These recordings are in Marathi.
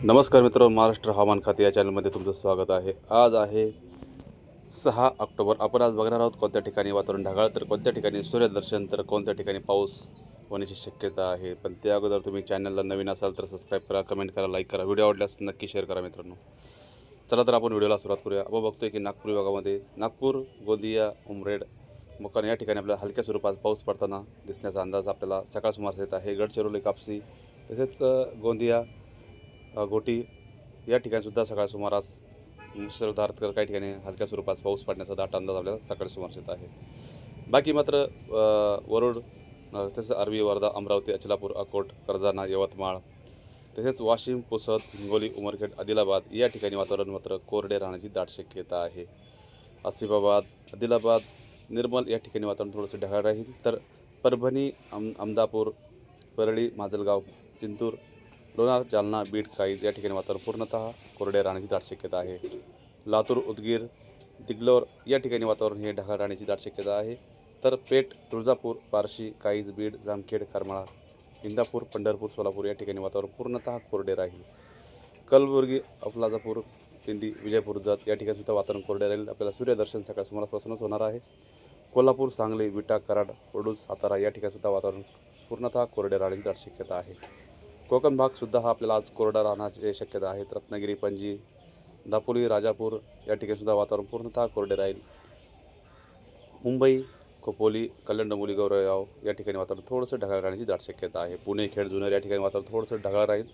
नमस्कार मित्र, महाराष्ट्र हवामान खाते या चॅनलमध्ये तुमचं स्वागत आहे। आज आहे 6 ऑक्टोबर। आपण आज बघणार आहोत कोणत्या ठिकाणी वातावरण ढगाळ, तर कोणत्या ठिकाणी सूर्यदर्शन, तर कोणत्या ठिकाणी पाऊस होण्याची शक्यता आहे। पण त्या अगोदर तुम्ही चॅनलला नवीन असाल तर सबस्क्राईब करा, कमेंट करा, लाईक करा, व्हिडिओ आवडल्यास नक्की शेअर करा मित्रांनो। चला तर आपण व्हिडिओला सुरुवात करूया। आपण बघतोय की नागपूर विभागामध्ये नागपूर, गोंदिया, उमरेड, मोकाना या ठिकाणी आपल्याला हलक्या स्वरूपात पाऊस पडताना दिसण्याचा अंदाज आपल्याला सकाळ सुमारास येत आहे। गडचिरोली, कापसी तसेच गोंदिया, घोटी या ठिकाणीसुद्धा सकाळ सुमारास मुसळधार तर काही ठिकाणी हलक्या स्वरूपात पाऊस पडण्याचा दाट अंदाज आपल्याला सकाळी सुमारास येत आहे। बाकी मात्र वरुड, तसेच अरवी, वर्धा, अमरावती, अचलापूर, अकोट, कर्जाना, यवतमाळ तसेच वाशिम, पुसद, हिंगोली, उमरखेड, आदिलाबाद या ठिकाणी वातावरण मात्र कोरडे राहण्याची दाट शक्यता आहे। आसिफाबाद, आदिलाबाद, निर्मल या ठिकाणी वातावरण थोडंसं ढगाळ राहील। तर परभणी, अमदापूर, परळी, माजलगाव, जिंतूर, लोणार, जालना, बीड, काईज या ठिकाणी वातावरण पूर्णतः कोरडे राहण्याची दाट शक्यता आहे। लातूर, उदगीर, दिग्लोर या ठिकाणी वातावरण हे ढगाळ राहण्याची दाट शक्यता आहे। तर पेठ, तुळजापूर, बार्शी, काईज, बीड, जामखेड, करमाळा, इंदापूर, पंढरपूर, सोलापूर या ठिकाणी वातावरण पूर्णतः कोरडे राहील। कलबुर्गी, अफलाजापूर, दिंडी, विजयपूर, जत या ठिकाणी सुद्धा वातावरण कोरडे राहील। आपल्याला सूर्यदर्शन सकाळ सुमारासपासूनच होणार आहे। कोल्हापूर, सांगली, विटा, कराड, वडूज, सातारा या ठिकाणी सुद्धा वातावरण पूर्णतः कोरडे राहण्याची दाट शक्यता आहे। कोकण भाग सुद्धा हा आपल्याला आज कोरडा राहण्याची शक्यता आहे। रत्नागिरी, पणजी, दापोली, राजापूर या ठिकाणी सुद्धा वातावरण पूर्णतः कोरडे राहील। मुंबई, खोपोली, कल्याण, डोंबिवली, गोरेगाव या ठिकाणी वातावरण थोडंसं ढगाळ राहण्याची दाट शक्यता आहे। पुणे, खेड, जुन्नर या ठिकाणी वातावरण थोडंसं ढगाळ राहील।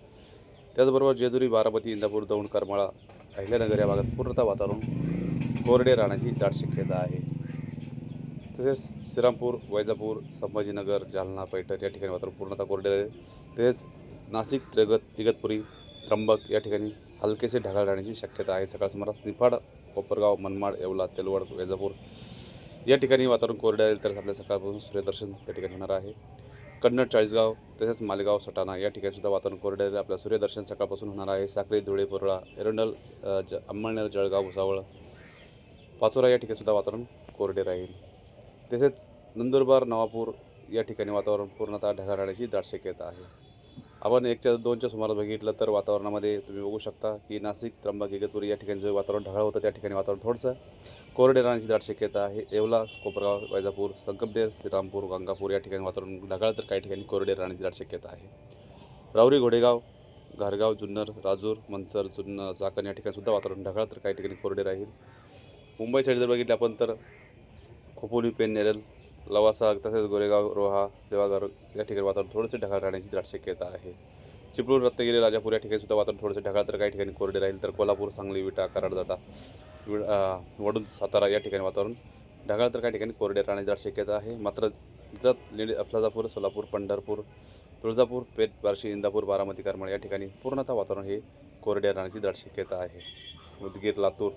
त्याचबरोबर जेजुरी, बारामती, इंदापूर, दौंड, करमाळा, अहिल्यानगर या भागात पूर्णतः वातावरण कोरडे राहण्याची दाट शक्यता आहे। तसेच श्रीरामपूर, वैजापूर, संभाजीनगर, जालना, पैठण या ठिकाणी वातावरण पूर्णतः कोरडे राहील। तसेच नाशिक, इगतपुरी, त्र्यंबक या ठिकाणी हलकेसे ढगाळ राहण्याची शक्यता आहे। सकाळ सुमारास निफाड, कोपरगाव, मनमाड, येवला, तेलवड, वैजापूर या ठिकाणी वातावरण कोरडे राहील। तर आपल्या सकाळपासून सूर्यदर्शन त्या ठिकाणी होणार आहे। कन्नड, चाळीसगाव तसेच मालेगाव, सटाणा या ठिकाणी सुद्धा वातावरण कोरडे राहील। आपल्या सूर्यदर्शन सकाळपासून होणार आहे। साक्री, धुळे, परोळा, एरंडल, अंमळनेर, जळगाव, भुसावळ, पाचोरा या ठिकाणी सुद्धा वातावरण कोरडे राहील। तसेच नंदुरबार, नवापूर या ठिकाणी वातावरण पूर्णतः ढगाळ राहण्याची दाट शक्यता आहे। आपण 1-2च्या सुमारास बघितलं तर वातावरणामध्ये तुम्ही बघू शकता की नाशिक, त्र्यंबक, इगतपुरी या ठिकाणी जे वातावरण ढगाळ होतं त्या ठिकाणी वातावरण थोडंसं कोरडे राहण्याची दाट शक्यता आहे। येवला, कोपरगाव, वैजापूर, संगमनेर, श्रीरामपूर, गंगापूर या ठिकाणी वातावरण ढगाळ तर काही ठिकाणी कोरडे राहण्याची दाट शक्यता आहे। राऊरी, घोडेगाव, घारगाव, जुन्नर, राजूर, मंचर, चाकण या ठिकाणी सुद्धा वातावरण ढगाळ तर काही ठिकाणी कोरडे राहील। मुंबई साईड जर बघितले आपण तर खोपोली, पेण, नेरळ, लवासा तसेच गोरेगाव, रोहा, देवाघर या ठिकाणी वातावरण थोडेसे ढगाळ राहण्याची दाट शक्यता आहे। चिपळूण, रत्नागिरी, राजापूर या ठिकाणी सुद्धा वातावरण थोडेसे ढगाळ तर काही ठिकाणी कोरडे राहील। तर कोल्हापूर, सांगली, विटा, कराड, वडूज, सातारा या ठिकाणी वातावरण ढगाळ तर काही ठिकाणी कोरडे राहण्याची दाट शक्यता आहे। मात्र जत, लेंडी, अफलाजापूर, सोलापूर, पंढरपूर, तुळजापूर, पेठ, बार्शी, इंदापूर, बारामती, करमाळा या ठिकाणी पूर्णतः वातावरण हे कोरडे राहण्याची दाट शक्यता आहे। उदगीर, लातूर,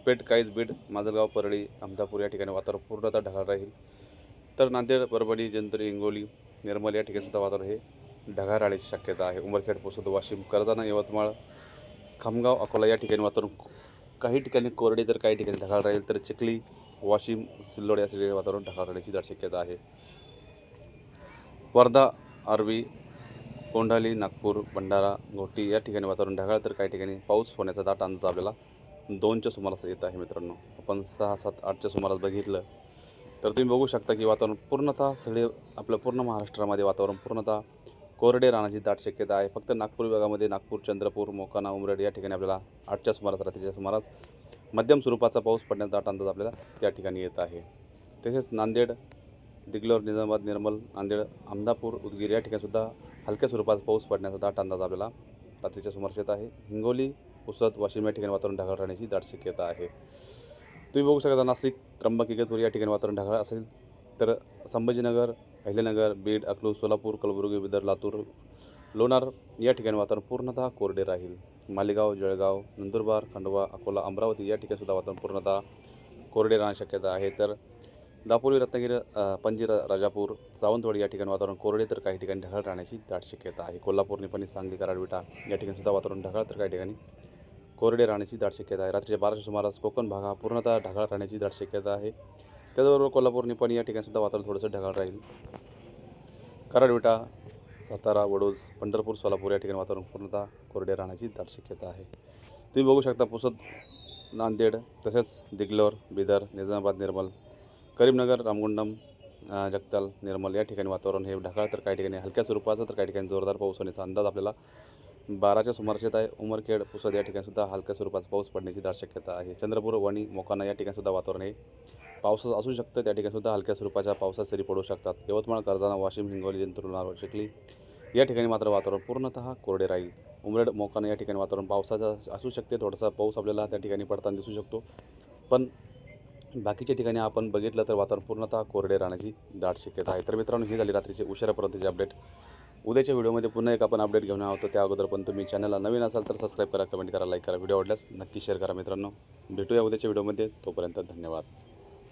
पेठ, काईज, बीड, माजलगाव, परळी, अमदापूर या ठिकाणी वातावरण पूर्णतः ढगाळ राहील। तर नांदेड, परभणी, जिंतूर, हिंगोली, निर्मल या ठिकाणी सुद्धा वातावरण हे ढगाळ राहण्याची शक्यता आहे। उमरखेड, पुसद, वाशिम, कर्जाना, यवतमाळ, खामगाव, अकोला या ठिकाणी वातावरण काही ठिकाणी कोरडे तर काही ठिकाणी ढगाळ राहील। तर चिखली, वाशिम, सिल्लोड या ठिकाणी वातावरण ढगाळ राहण्याची दाट शक्यता आहे। वर्धा, आर्वी, कोंढाली, नागपूर, भंडारा, घोटी या ठिकाणी वातावरण ढगाळ तर काही ठिकाणी पाऊस होण्याचा दाट अंदाज आपल्याला 2च्या सुमारास येत आहे मित्रांनो। आपण 6, 7, 8च्या सुमारास बघितलं तर तुम्ही बघू शकता की वातावरण पूर्णतः सगळे आपल्या पूर्ण महाराष्ट्रामध्ये वातावरण पूर्णतः कोरडे राहण्याची दाट शक्यता आहे। फक्त नागपूर विभागामध्ये नागपूर, चंद्रपूर, मोकाना, उमरेड या ठिकाणी आपल्याला 8च्या सुमारास, रात्रीच्या सुमारास मध्यम स्वरूपाचा पाऊस पडण्याचा दाट अंदाज आपल्याला त्या ठिकाणी येत आहे। तसेच नांदेड, दिग्लोर, निजामाबाद, निर्मल, नांदेड, अमदापूर, उदगीर या ठिकाणीसुद्धा हलक्या स्वरूपात पाऊस पडण्याचा दाट अंदाज आपल्याला रात्रीच्या सुमारास येत आहे। हिंगोली, पुसद, वाशिम या ठिकाणी वातावरण ढगाळ राहण्याची दाट शक्यता आहे। तुम्ही बघू शकता नाशिक, त्र्यंबक, इगतपुरी या ठिकाणी वातावरण ढगाळ असेल। तर संभाजीनगर, अहिल्यानगर, बीड, अकलूज, सोलापूर, कलबुर्गी, बिदर, लातूर, लोणार या ठिकाणी वातावरण पूर्णतः कोरडे राहील। मालेगाव, जळगाव, नंदुरबार, खंडवा, अकोला, अमरावती या ठिकाणी सुद्धा वातावरण पूर्णतः कोरडे राहण्याची शक्यता आहे। तर दापोली, रत्नागिरी, पणजी, राजापूर, सावंतवाडी या ठिकाणी वातावरण कोरडे तर काही ठिकाणी ढगाळ राहण्याची दाट शक्यता आहे। कोल्हापूर, निपाणी, सांगली, कराड, विटा या ठिकाणी सुद्धा वातावरण ढगाळ तर काही ठिकाणी कोरडे राहण्याची दाट शक्यता आहे। रात्रीच्या 12च्या सुमारास कोकण भाग हा पूर्णतः ढगाळ राहण्याची दाट शक्यता आहे। त्याचबरोबर कोल्हापूर, निपाणी या ठिकाणी सुद्धा वातावरण थोडंसं ढगाळ राहील। कराड, विटा, सातारा, वडोज, पंढरपूर, सोलापूर या ठिकाणी वातावरण पूर्णतः कोरडे राहण्याची दाट शक्यता आहे. तुम्ही बघू शकता पुसद, नांदेड, तसेच दिगलोर, बिदर, निजामाबाद, निर्मल, करीमनगर, रामगुंडम, जगताल, निर्मल या ठिकाणी वातावरण हे ढगाळ तर काही ठिकाणी हलक्या स्वरूपाचं तर काही ठिकाणी जोरदार पाऊस होण्याचा अंदाज आपल्याला 12च्या सुमारास येत आहे. उमरखेड, पुसद या ठिकाणी सुद्धा हलक्या स्वरूपाचा पाऊस पडण्याची दाट शक्यता आहे. चंद्रपूर, वणी, मोकाना या ठिकाणी सुद्धा वातावरण हे पावसाचं असू शकतं. त्या ठिकाणी सुद्धा हलक्या स्वरूपाच्या पावसात सरी पडू शकतात. यवतमाळ, कर्जाना, वाशिम, हिंगोली, जिंतूर, नारोल, चिखली या ठिकाणी मात्र वातावरण पूर्णतः कोरडे राहील. उमरेड, मोकाना या ठिकाणी वातावरण पावसाचं असू शकते. थोडासा पाऊस आपल्याला त्या ठिकाणी पडताना दिसू शकतो. पण बाकीच्या ठिकाणी आपण बघितलं तर वातावरण पूर्णतः कोरडे राहण्याची दाट शक्यता आहे. तर मित्रांनो, ही झाली रात्रीची उशिरापर्यंतची अपडेट. उद्याच्या व्हिडिओमध्ये पुन्हा एक आपण अपडेट घेऊन आहोत. त्या अगोदर पण तुम्ही चॅनलला नवीन असाल तर सबस्क्राईब करा, कमेंट करा, लाईक करा, व्हिडिओ आवडल्यास नक्की शेअर करा. मित्रांनो, भेटूया उद्याच्या व्हिडिओमध्ये. तोपर्यंत धन्यवाद.